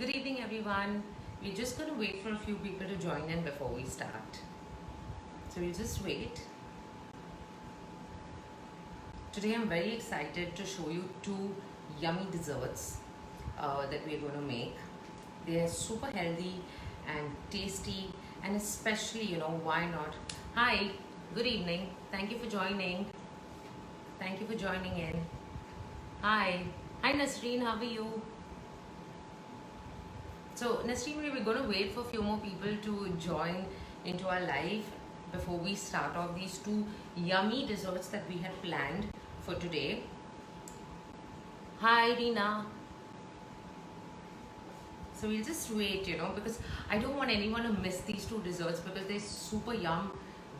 Good evening, everyone. We're just going to wait for a few people to join in before we start. So we'll just wait. Today, I'm very excited to show you two yummy desserts that we're going to make. They're super healthy and tasty, and especially, why not? Hi, good evening. Thank you for joining. Thank you for joining in. Hi. Hi, Nasreen. How are you? So, Nasreen, we were going to wait for a few more people to join into our live before we start off these two yummy desserts that we had planned for today. Hi, Reena. So we'll just wait, because I don't want anyone to miss these two desserts because they're super yum,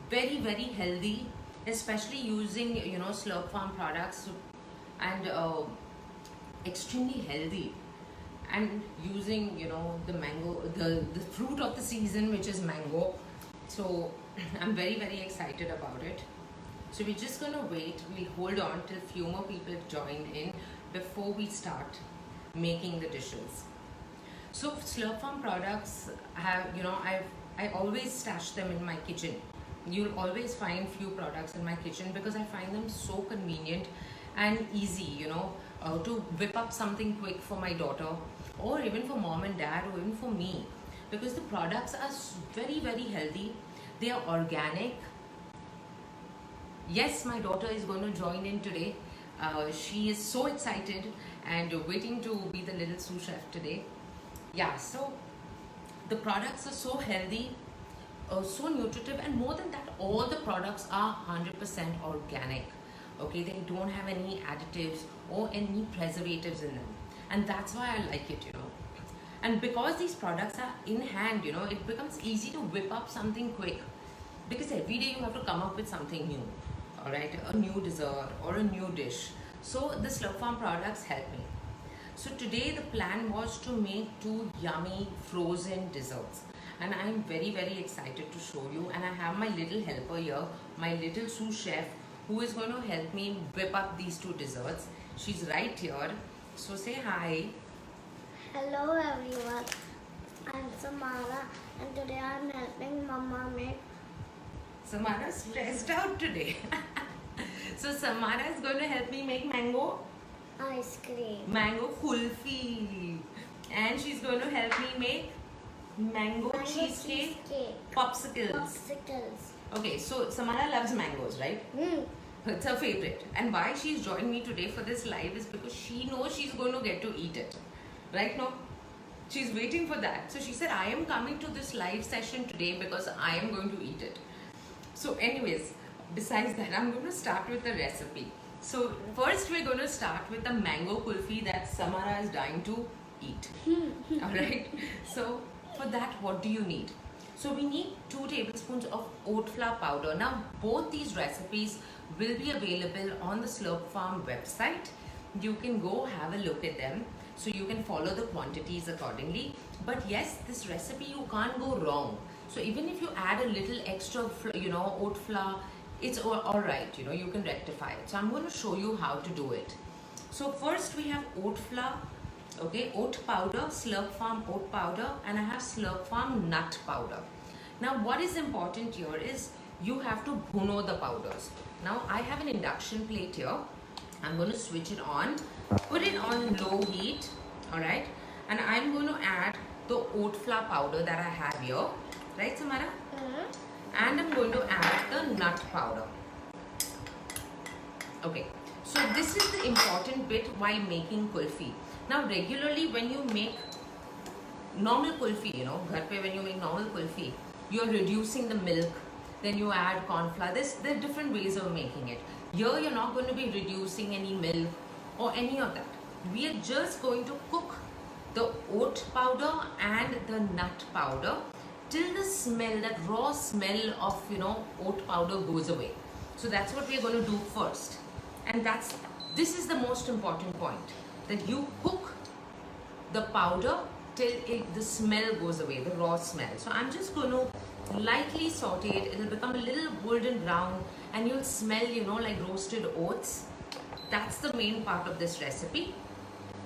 very, very healthy, especially using, Slurp Farm products and extremely healthy. And using the mango, the fruit of the season, which is mango. So I'm very, very excited about it. So we're just gonna wait. We'll hold on till few more people join in before we start making the dishes. So Slurp Farm products have, I always stash them in my kitchen. You'll always find few products in my kitchen because I find them so convenient and easy, to whip up something quick for my daughter, or even for mom and dad, or even for me, because the products are very, very healthy. They are organic. Yes, my daughter is going to join in today. She is so excited and waiting to be the little sous chef today. Yeah, so the products are so healthy, so nutritive, and more than that, all the products are 100% organic. Okay, they don't have any additives or any preservatives in them, and that's why I like it. And because these products are in hand, it becomes easy to whip up something quick, because every day you have to come up with something new. All right, a new dessert or a new dish. So the Slurp Farm products help me. So today the plan was to make two yummy frozen desserts, and I'm very, very excited to show you. And I have my little helper here, my little sous chef, who is going to help me whip up these two desserts. She's right here. So say hi. Hello everyone, I'm Samara and today I'm helping Mama make. Samara's stressed out today. So Samara is going to help me make mango Mango kulfi, and she's going to help me make mango cheesecake popsicles. Okay, so Samara loves mangoes, right? It's her favorite. And why she's joined me today for this live is because she knows she's going to get to eat it. Right now, she's waiting for that. So she said, I am coming to this live session today because I am going to eat it. So anyways, besides that, I'm going to start with the recipe. So first we're going to start with the mango kulfi that Samara is dying to eat. Alright. So for that, what do you need? So we need 2 tablespoons of oat flour powder. Now both these recipes will be available on the Slurp Farm website. You can go have a look at them, so you can follow the quantities accordingly. But yes, this recipe you can't go wrong. So even if you add a little extra, oat flour, it's all right. You can rectify it. So I'm going to show you how to do it. So first we have oat flour, okay, oat powder, Slurp Farm oat powder, and I have Slurp Farm nut powder. Now what is important here is you have to bhuno the powders. Now I have an induction plate here. I'm going to switch it on, put it on low heat, alright, and I'm going to add the oat flour powder that I have here, right Samara? And I'm going to add the nut powder. Okay, so this is the important bit while making kulfi. Now regularly when you make normal kulfi, ghar pe when you make normal kulfi, you're reducing the milk, then you add corn flour. There are different ways of making it. Here you're not going to be reducing any milk or any of that. We are just going to cook the oat powder and the nut powder till the smell, that raw smell of oat powder goes away. So that's what we are going to do first. And this is the most important point, that you cook the powder till the smell goes away, the raw smell. So I'm just going to lightly saute it. It'll become a little golden brown and you'll smell, like roasted oats. That's the main part of this recipe.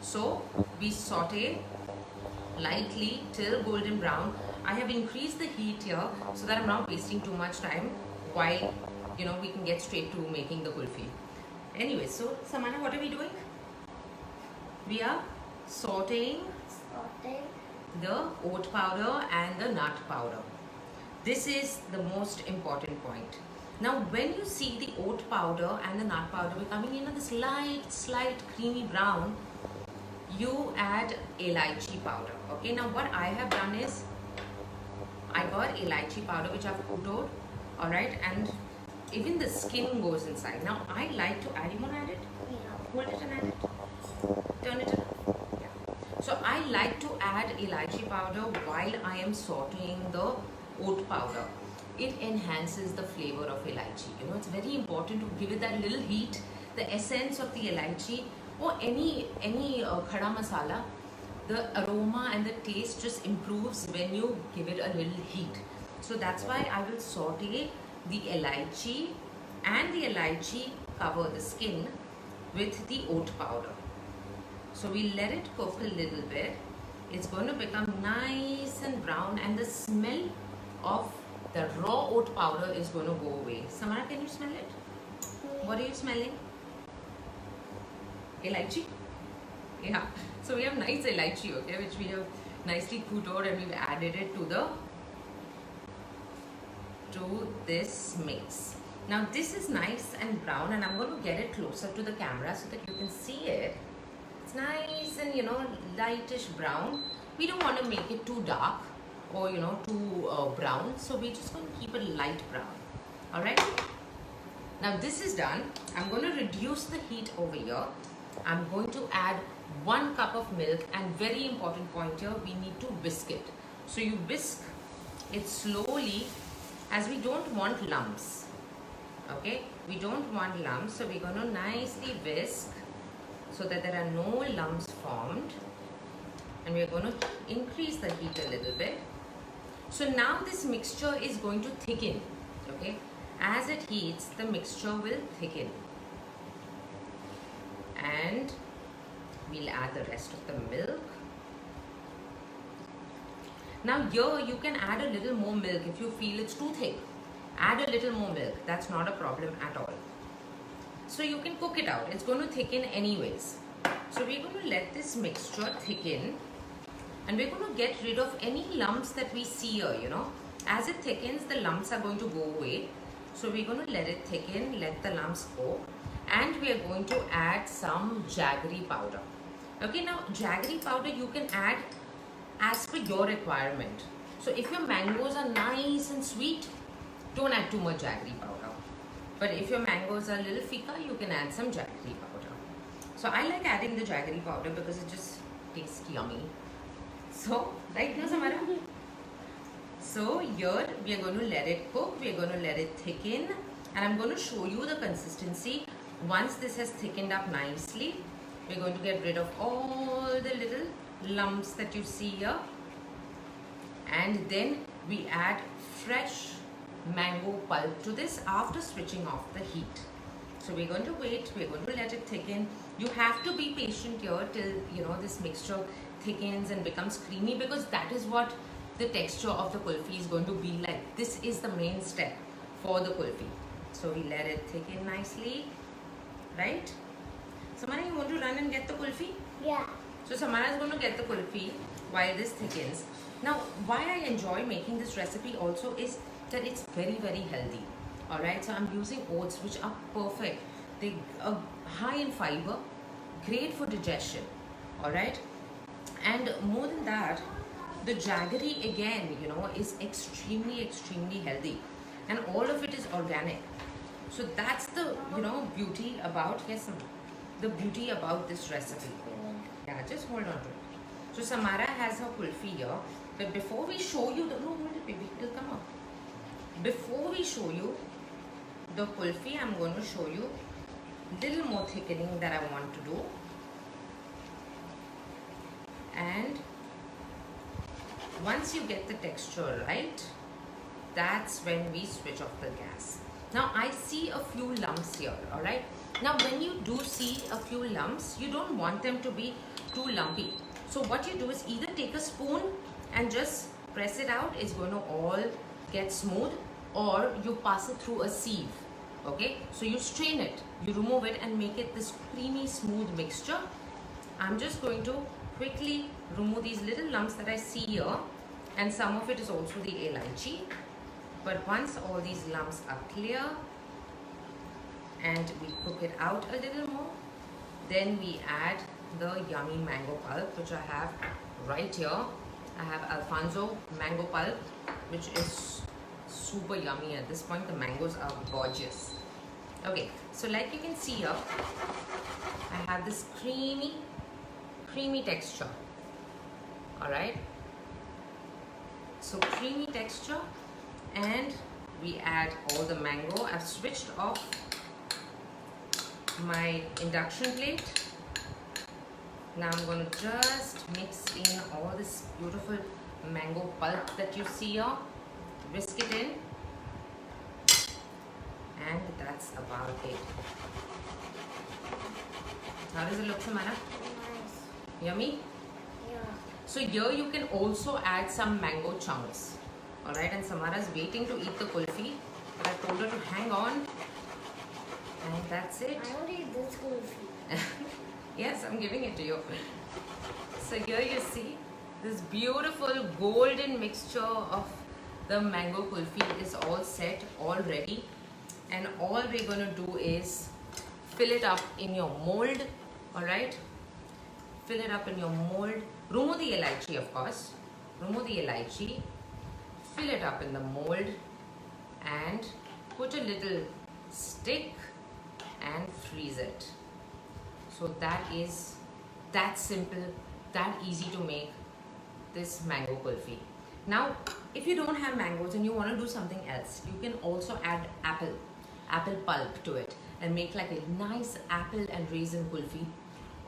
So we saute lightly till golden brown. I have increased the heat here so that I'm not wasting too much time while we can get straight to making the kulfi. Anyway, so Samana, what are we doing? We are sauteing the oat powder and the nut powder. This is the most important point. Now when you see the oat powder and the nut powder becoming this slight creamy brown, you add elaichi powder. Okay, now what I have done is I got elaichi powder which I've coated, alright, and even the skin goes inside. Now I like to add, you want to add it? Yeah. Hold it and add it. Turn it around. Yeah. So I like to add elaichi powder while I am sauteing the oat powder. It enhances the flavor of elaichi. It's very important to give it that little heat, the essence of the elaichi or any khada masala. The aroma and the taste just improves when you give it a little heat. So that's why I will saute the elaichi and the elaichi cover the skin with the oat powder. So we let it cook a little bit. It's going to become nice and brown, and the smell of the raw oat powder is going to go away. Samara, can you smell it? What are you smelling? Elaichi? Yeah. So we have nice elaichi, okay, which we have nicely coated, and we've added it to this mix. Now this is nice and brown, and I'm going to get it closer to the camera so that you can see it. It's nice and lightish brown. We don't want to make it too dark or too brown, so we're just going to keep it light brown. Alright, now this is done. I'm going to reduce the heat over here. I'm going to add 1 cup of milk, and very important point here, we need to whisk it. So you whisk it slowly, as we don't want lumps. Okay, we don't want lumps, so we're going to nicely whisk so that there are no lumps formed, and we're going to increase the heat a little bit. So now this mixture is going to thicken. Okay, as it heats, the mixture will thicken, and we'll add the rest of the milk. Now here you can add a little more milk if you feel it's too thick. Add a little more milk, that's not a problem at all. So you can cook it out, it's going to thicken anyways. So we're going to let this mixture thicken, and we're going to get rid of any lumps that we see here, As it thickens, the lumps are going to go away. So we're going to let it thicken, let the lumps go, and we are going to add some jaggery powder. Okay, now jaggery powder you can add as per your requirement. So if your mangoes are nice and sweet, don't add too much jaggery powder. But if your mangoes are a little fika, you can add some jaggery powder. So I like adding the jaggery powder because it just tastes yummy. So, right now, Samara? So here we are going to let it cook, we are going to let it thicken, and I'm going to show you the consistency. Once this has thickened up nicely, we're going to get rid of all the little lumps that you see here, and then we add fresh mango pulp to this after switching off the heat. So we're going to wait, we're going to let it thicken. You have to be patient here till this mixture thickens and becomes creamy, because that is what the texture of the kulfi is going to be like. This is the main step for the kulfi. So we let it thicken nicely, right? Samara, you want to run and get the kulfi? Yeah. So Samara is going to get the kulfi while this thickens. Now, why I enjoy making this recipe also is that it's very, very healthy. Alright, so I'm using oats which are perfect. They are high in fiber, great for digestion. Alright, and more than that, the jaggery again, is extremely, extremely healthy, and all of it is organic. So that's the, beauty about, the beauty about this recipe. Yeah, just hold on to it. So Samara has her kulfi here, but before we show you the, no, hold it baby, it'll come up. Before we show you the kulfi, I'm going to show you little more thickening that I want to do. And once you get the texture right, that's when we switch off the gas. Now I see a few lumps here, alright. Now when you do see a few lumps, you don't want them to be too lumpy. So what you do is either take a spoon and just press it out, it's going to all get smooth, or you pass it through a sieve. Okay, so you strain it, you remove it and make it this creamy smooth mixture. I'm just going to quickly remove these little lumps that I see here, and some of it is also the elaichi. But once all these lumps are clear and we cook it out a little more, then we add the yummy mango pulp, which I have right here. I have Alfonso mango pulp, which is super yummy at this point. The mangoes are gorgeous. Okay, so like you can see here, I have this creamy texture. Alright, so creamy texture, and we add all the mango. I've switched off my induction plate. Now I'm going to just mix in all this beautiful mango pulp that you see here, whisk it in, and that's about it. How does it look, Samara? Nice. Yummy? Yeah. So here you can also add some mango chunks. Alright, and Samara's waiting to eat the kulfi, but I told her to hang on, and that's it. I want to eat this kulfi. Yes, I'm giving it to you. So here you see this beautiful golden mixture of the mango kulfi is all set, all ready, and all we're going to do is fill it up in your mold. Alright, fill it up in your mold. Remove the elaichi, of course. Remove the elaichi. Fill it up in the mold and put a little stick and freeze it. So that is that simple, that easy to make this mango kulfi. Now, if you don't have mangoes and you want to do something else, you can also add apple pulp to it and make like a nice apple and raisin kulfi.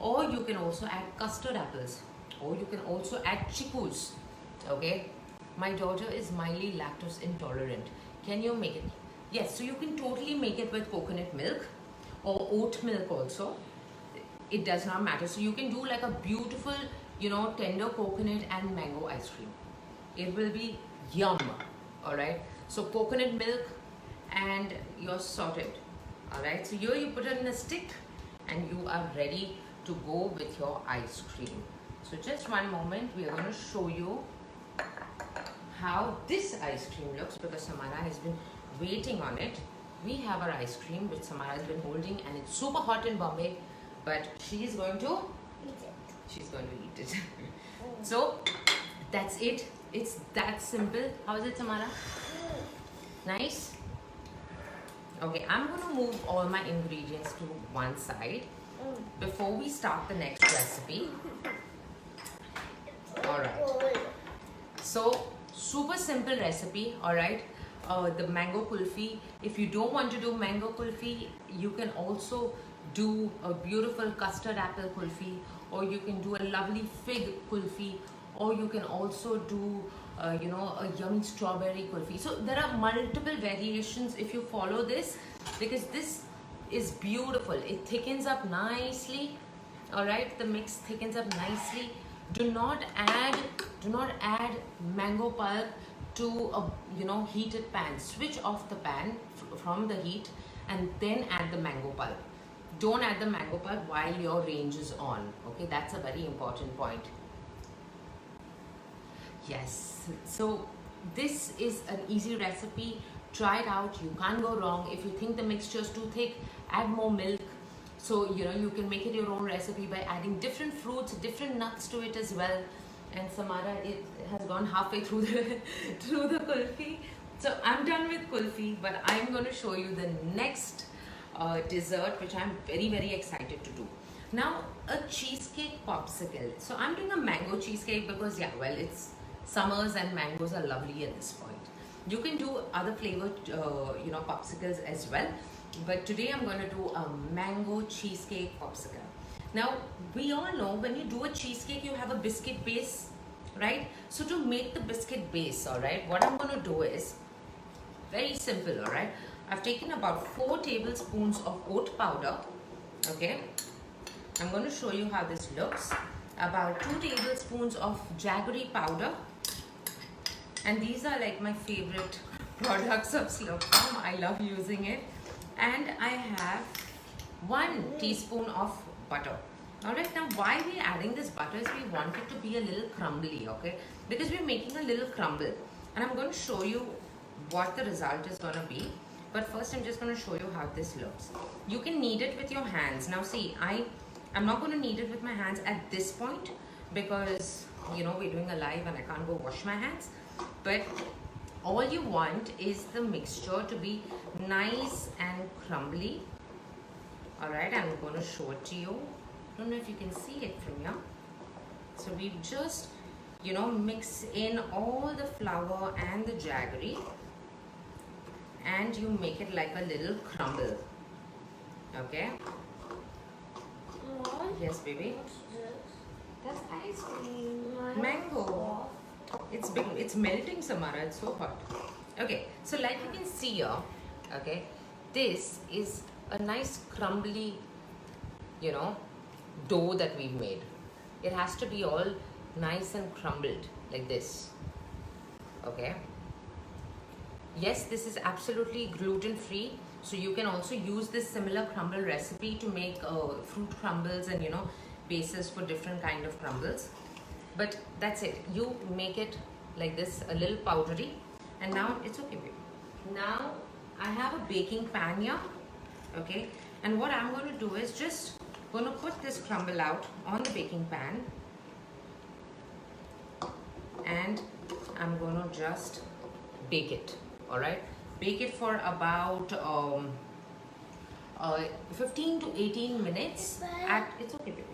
Or you can also add custard apples, or you can also add chickus. Okay, my daughter is mildly lactose intolerant. Can you make it? Yes, so you can totally make it with coconut milk or oat milk also. It does not matter. So you can do like a beautiful, you know, tender coconut and mango ice cream. It will be yum. Alright, so coconut milk and you're sorted. Alright, so here you put it in a stick and you are ready to go with your ice cream. So just one moment, we are going to show you how this ice cream looks, because Samara has been waiting on it. We have our ice cream which Samara has been holding, and it's super hot in Bombay, but she's going to Eat it. she's going to eat it. So that's it. It's that simple. How is it, Samara? Nice? Okay, I'm going to move all my ingredients to one side before we start the next recipe. Alright, so super simple recipe. Alright, the mango kulfi. If you don't want to do mango kulfi, you can also do a beautiful custard apple kulfi, or you can do a lovely fig kulfi, or you can also do you know, a yummy strawberry kulfi. So there are multiple variations if you follow this, because this is beautiful. It thickens up nicely. Alright, the mix thickens up nicely. Do not add mango pulp to a, you know, heated pan. Switch off the pan from the heat and then add the mango pulp. Don't add the mango pulp while your range is on. Okay, that's a very important point. Yes, so this is an easy recipe. Try it out, you can't go wrong. If you think the mixture is too thick, add more milk. So, you know, you can make it your own recipe by adding different fruits, different nuts to it as well. And Samara, it has gone halfway through the through the kulfi. So I'm done with kulfi, but I'm going to show you the next dessert, which I'm very, very excited to do. Now, a cheesecake popsicle. So I'm doing a mango cheesecake because, yeah, well, it's summers and mangoes are lovely at this point. You can do other flavored, you know, popsicles as well. But today I'm going to do a mango cheesecake popsicle. Now, we all know when you do a cheesecake, you have a biscuit base, right? So to make the biscuit base, all right, what I'm going to do is very simple, all right? I've taken about 4 tablespoons of oat powder, okay? I'm going to show you how this looks. about 2 tablespoons of jaggery powder, and these are like my favorite products of Slurpfarm. I love using it. And I have 1 teaspoon of butter. Alright, now why we're adding this butter is we want it to be a little crumbly, okay? Because we're making a little crumble. And I'm going to show you what the result is going to be. But first I'm just going to show you how this looks. You can knead it with your hands. Now see, I'm not going to knead it with my hands at this point because, you know, we're doing a live and I can't go wash my hands. But all you want is the mixture to be nice and crumbly. Alright, I'm going to show it to you. I don't know if you can see it from here. So we just, you know, mix in all the flour and the jaggery, and you make it like a little crumble. Okay? What? Yes, baby. What's this? That's ice cream. Mine Mango. It's big. It's melting, Samara. It's so hot. Okay, so like you can see here, okay, this is a nice crumbly, you know, dough that we've made. It has to be all nice and crumbled like this. Okay. Yes, this is absolutely gluten free, so you can also use this similar crumble recipe to make fruit crumbles and, you know, bases for different kind of crumbles. But that's it. You make it like this, a little powdery, and now it's okay, baby. Now I have a baking pan here, okay, and what I'm going to do is just going to put this crumble out on the baking pan, and I'm going to just bake it. All right, bake it for about 15 to 18 minutes at, it's okay, baby,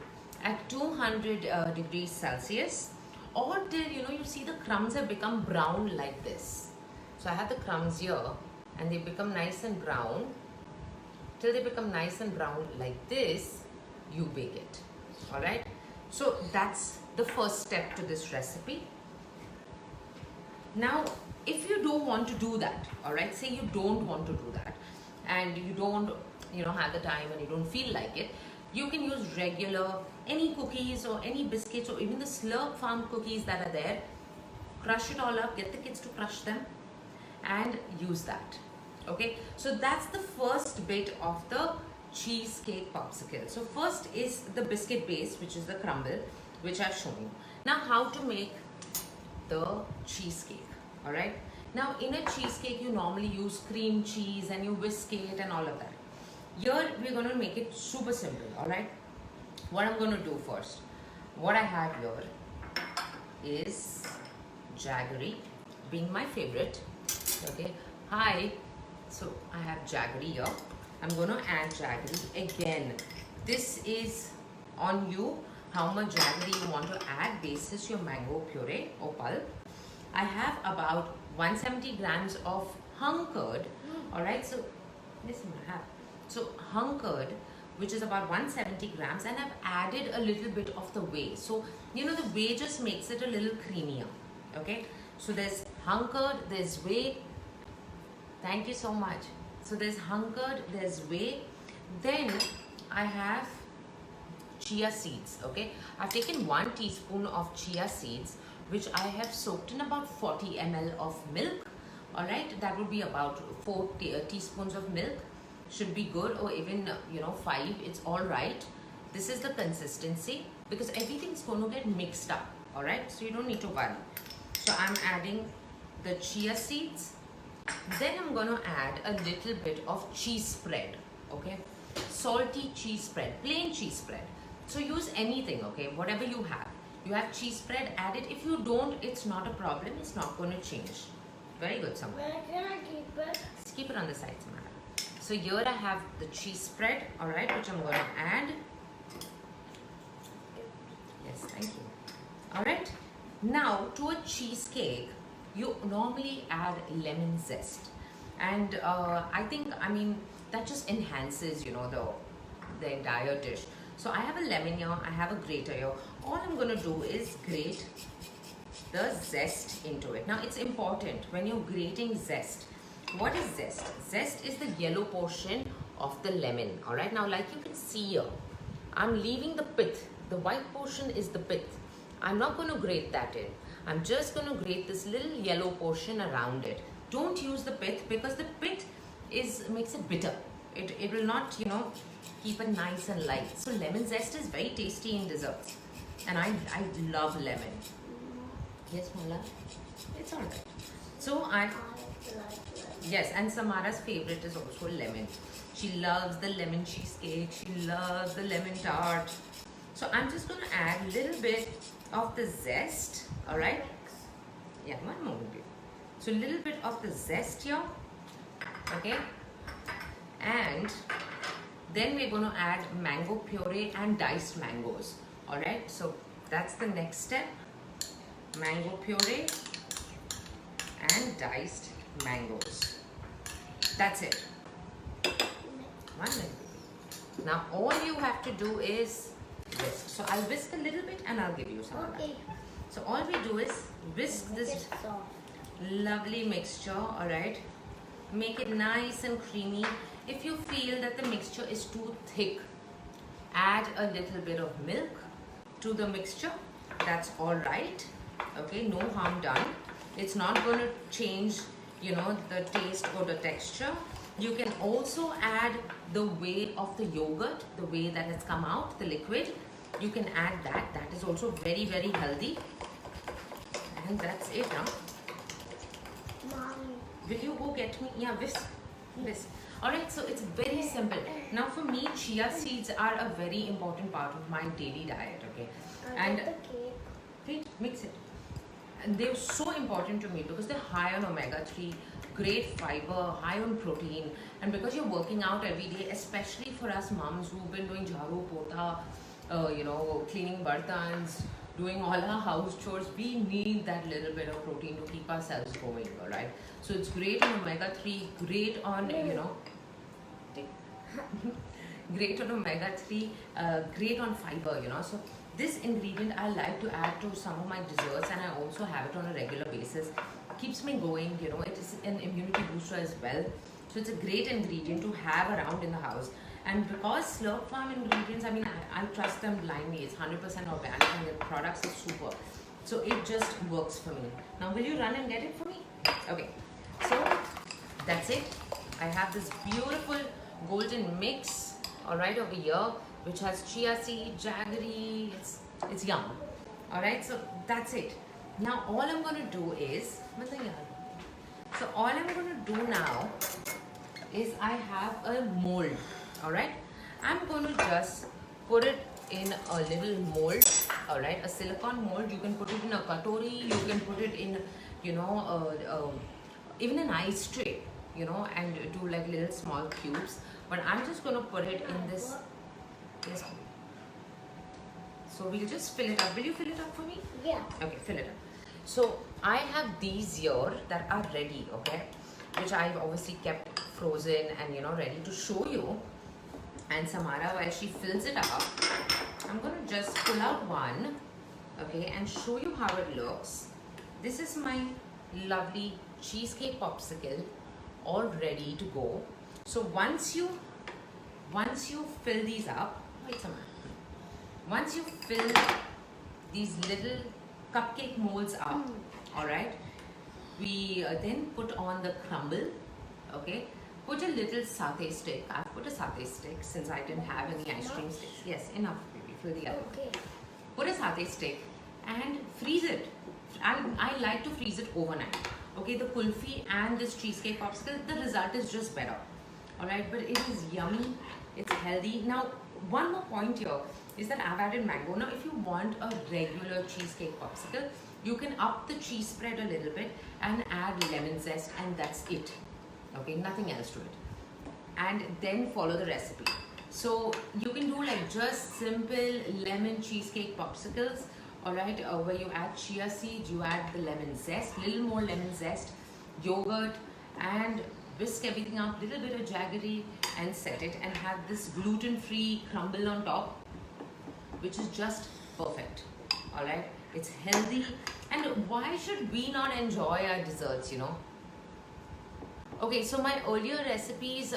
at 200 degrees Celsius, or till, you know, you see the crumbs have become brown like this. So I have the crumbs here and they become nice and brown. Till they become nice and brown like this, you bake it. All right, so that's the first step to this recipe. Now if you don't want to do that, all right, say you don't want to do that and you don't, you know, have the time and you don't feel like it, you can use regular, any cookies or any biscuits or even the Slurpfarm cookies that are there. Crush it all up, get the kids to crush them and use that. Okay, so that's the first bit of the cheesecake popsicle. So first is the biscuit base, which is the crumble, which I've shown you. Now how to make the cheesecake. All right, now in a cheesecake you normally use cream cheese and you whisk it and all of that. Here we're going to make it super simple. All right, what I'm going to do first, what I have here is jaggery, being my favorite. Okay, hi, so I have jaggery here. I'm going to add jaggery again. This is on you, how much jaggery you want to add basis your mango puree or pulp. I have about 170 grams of hung curd. All right, so listen, I have so hung curd, which is about 170 grams, and I've added a little bit of the whey. So you know, the whey just makes it a little creamier. Okay, so there's hung curd, there's whey. Thank you so much. So there's hung curd, there's whey. Then I have chia seeds. Okay, I've taken 1 teaspoon of chia seeds, which I have soaked in about 40 ml of milk. All right, that would be about 4 teaspoons of milk. Should be good, or even, you know, 5. It's all right. This is the consistency because everything's going to get mixed up. All right, so you don't need to worry. So I'm adding the chia seeds. Then I'm going to add a little bit of cheese spread. Okay, salty cheese spread, plain cheese spread. So use anything. Okay, whatever you have. You have cheese spread, add it. If you don't, it's not a problem. It's not going to change. Very good, Samara. Where can I keep it? Just keep it on the side, Samara. So here I have the cheese spread, all right, which I'm going to add. Yes, thank you. All right. Now to a cheesecake, you normally add lemon zest, and I think, I mean, that just enhances, you know, the entire dish. So I have a lemon here, I have a grater here. All I'm going to do is grate the zest into it. Now it's important when you're grating zest. What is zest? Zest is the yellow portion of the lemon. All right, now like you can see here, I'm leaving the pith, The white portion is the pith. I'm not going to grate that in. I'm just going to grate this little yellow portion around it. Don't use the pith because the pith makes it bitter. It will not, keep it nice and light. So lemon zest is very tasty in desserts. And I love lemon. Yes, Mala? It's alright. So yes, and Samara's favorite is also lemon. She loves the lemon cheesecake. She loves the lemon tart. So I'm just going to add a little bit of the zest. Alright? Yeah, one moment. So a little bit of the zest here. Okay? And then we're going to add mango puree and diced mangoes. Alright? So that's the next step. Mango puree and diced mangoes. That's it. One minute. Now all you have to do is whisk. So I'll whisk a little bit and I'll give you some. Okay. So all we do is whisk this lovely mixture, alright? Make it nice and creamy. If you feel that the mixture is too thick, add a little bit of milk to the mixture. That's alright. Okay, no harm done. It's not going to change, the taste or the texture. You can also add the weight of the yogurt, the way that has come out, the liquid. You can add that. That is also very, very healthy. And that's it now. Mommy. Will you go get me? Yeah, this. Alright, so it's very simple. Now for me, chia seeds are a very important part of my daily diet, okay? And wait, mix it. And they're so important to me because they're high on omega-3, great fiber, high on protein. And because you're working out every day, especially for us moms who've been doing jharu, pota, cleaning bartans, doing all our house chores, we need that little bit of protein to keep ourselves going, alright? So it's great on omega-3, great on, great on omega-3, great on fiber, So this ingredient I like to add to some of my desserts, and I also have it on a regular basis. Keeps me going, it is an immunity booster as well. So it's a great ingredient to have around in the house. And because Slurp Farm ingredients, I trust them blindly. It's 100% organic and the products are super. So it just works for me. Now will you run and get it for me? Okay. So that's it. I have this beautiful golden mix, alright, over here, which has chia seed, jaggery. It's yum. Alright, so that's it. Now all I'm going to do is, is I have a mold. Alright, I'm going to just put it in a little mold. Alright, a silicone mold. You can put it in a katori, you can put it in, even an ice tray, and do like little small cubes. But I'm just going to put it in this. So we'll just fill it up. Will you fill it up for me? Yeah. Okay, fill it up. So I have these here that are ready, okay, which I've obviously kept frozen and ready to show you. And Samara, while she fills it up, I'm going to just pull out one, okay, and show you how it looks. This is my lovely cheesecake popsicle, all ready to go. So once you fill these up, wait, Samara. Once you fill these little cupcake molds up, all right, we then put on the crumble, okay. Put a little satay stick. I've put a satay stick since I didn't have any ice cream sticks. Yes, enough, baby. Fill the other. Okay. Put a satay stick and freeze it. I like to freeze it overnight. Okay, the kulfi and this cheesecake popsicle, the result is just better. Alright, but it is yummy. It's healthy. Now, one more point here is that I've added mango. Now, if you want a regular cheesecake popsicle, you can up the cheese spread a little bit and add lemon zest, and that's it. Okay, nothing else to it. And then follow the recipe. So you can do like just simple lemon cheesecake popsicles, alright, where you add chia seeds, you add the lemon zest, little more lemon zest, yogurt, and whisk everything up, little bit of jaggery, and set it, and have this gluten-free crumble on top, which is just perfect. Alright, it's healthy, and why should we not enjoy our desserts, Okay, so my earlier recipes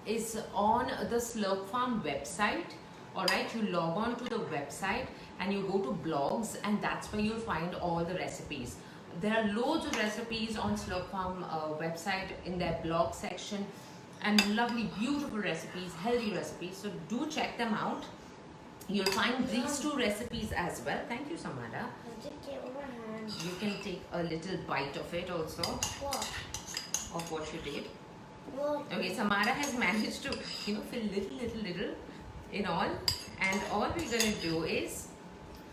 is on the Slurp Farm website. Alright, you log on to the website and you go to blogs, and that's where you'll find all the recipes. There are loads of recipes on Slurp Farm website in their blog section, and lovely, beautiful recipes, healthy recipes. So do check them out. You'll find these two recipes as well. Thank you, Samara. You can take a little bite of it also. What? Of what you did. What? Okay, Samara has managed to, fill little in all. And all we're going to do is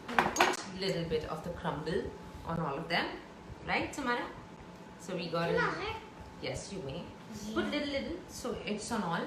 put a little bit of the crumble on all of them. Right, Samara? So we got yes, you may. Put little, so it's on all.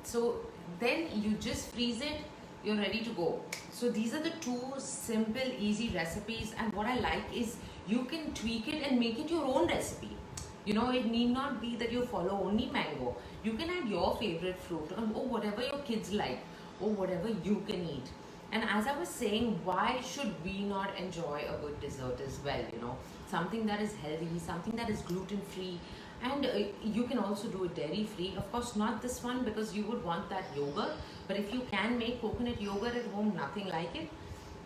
So then you just freeze it. You're ready to go. So these are the two simple, easy recipes, and what I like is you can tweak it and make it your own recipe. It need not be that you follow only mango. You can add your favorite fruit or whatever your kids like or whatever you can eat. And as I was saying, why should we not enjoy a good dessert as well? Something that is healthy, something that is gluten-free, and you can also do it dairy-free. Of course, not this one because you would want that yogurt. But if you can make coconut yogurt at home, nothing like it.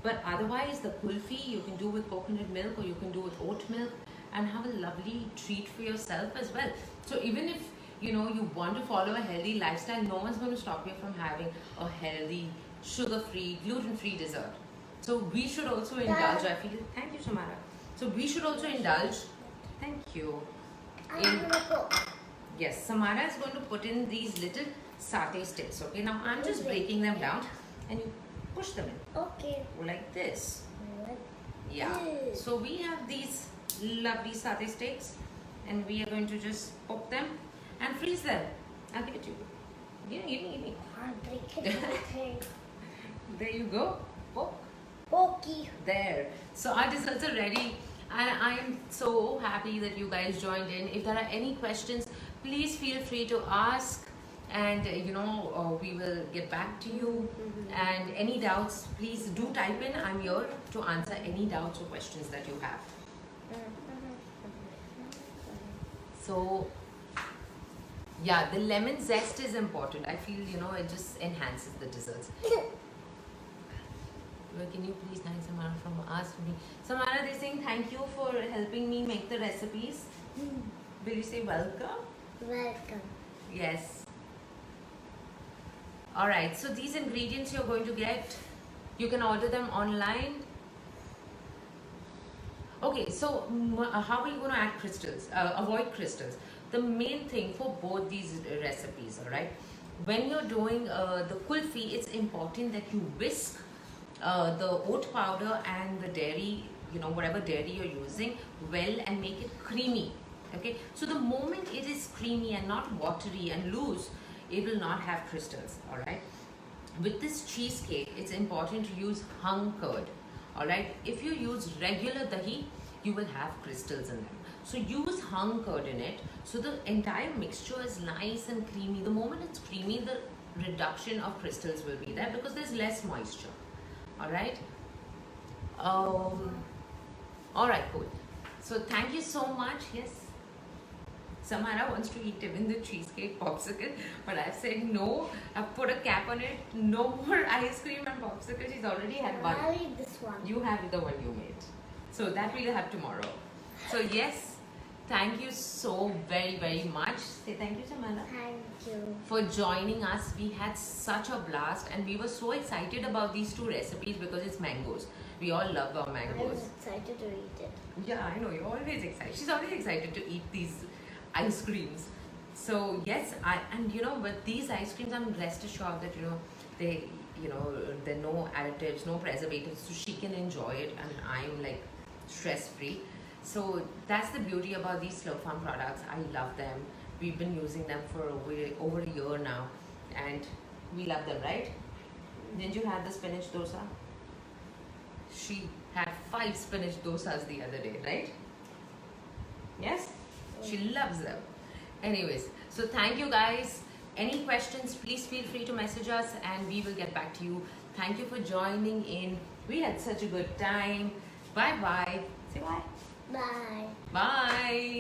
But otherwise, the kulfi you can do with coconut milk, or you can do with oat milk, and have a lovely treat for yourself as well. So even if you want to follow a healthy lifestyle, no one's going to stop you from having a healthy, sugar-free, gluten-free dessert. So we should also indulge. I feel. Thank you, Samara. So we should also indulge. Thank you. Yes, Samara is going to put in these little satay sticks. Okay, now I'm just breaking them down, and you push them in. Okay. Like this. Yeah. So we have these lovely satay sticks, and we are going to just pop them and freeze them. I'll give it to you. Yeah, give me. I'm breaking everything. There you go. Poke. Pokey. There. So our desserts are ready, and I am so happy that you guys joined in. If there are any questions, please feel free to ask, and we will get back to you. And any doubts, please do type in. I'm here to answer any doubts or questions that you have. So yeah, the lemon zest is important. I feel it just enhances the desserts. Well, can you please thank Samara from us? Samara, they're saying thank you for helping me make the recipes. Will you say welcome? Welcome. Yes. Alright, so these ingredients you're going to get, you can order them online. Okay, so how are you going to add crystals? Avoid crystals. The main thing for both these recipes, alright? When you're doing the kulfi, it's important that you whisk the oat powder and the dairy, whatever dairy you're using, well, and make it creamy. Okay, so the moment it is creamy and not watery and loose, it will not have crystals. All right. With this cheesecake, it's important to use hung curd. All right. If you use regular dahi, you will have crystals in them. So use hung curd in it. So the entire mixture is nice and creamy. The moment it's creamy, the reduction of crystals will be there because there's less moisture. All right. All right, cool. So thank you so much. Yes. Samara wants to eat even the cheesecake popsicle, but I've said no. I've put a cap on it. No more ice cream and popsicle. She's already had one. I'll eat this one. You have the one you made. So that we'll have tomorrow. So yes, thank you so very, very much. Say thank you, Samara. Thank you. For joining us. We had such a blast, and we were so excited about these two recipes because it's mangoes. We all love our I mangoes. was excited to eat it. Yeah, I know. You're always excited. She's always excited to eat these ice creams. So yes, with these ice creams, I'm rest assured that they there are no additives, no preservatives, so she can enjoy it, and I'm like stress free. So that's the beauty about these Slurp Farm products. I love them. We've been using them for over a year now, and we love them, right? Didn't you have the spinach dosa? She had 5 spinach dosas the other day, right? Yes? She loves them. Anyways, so thank you guys. Any questions, please feel free to message us and we will get back to you. Thank you for joining in. We had such a good time. Bye bye. Say bye. Bye. Bye.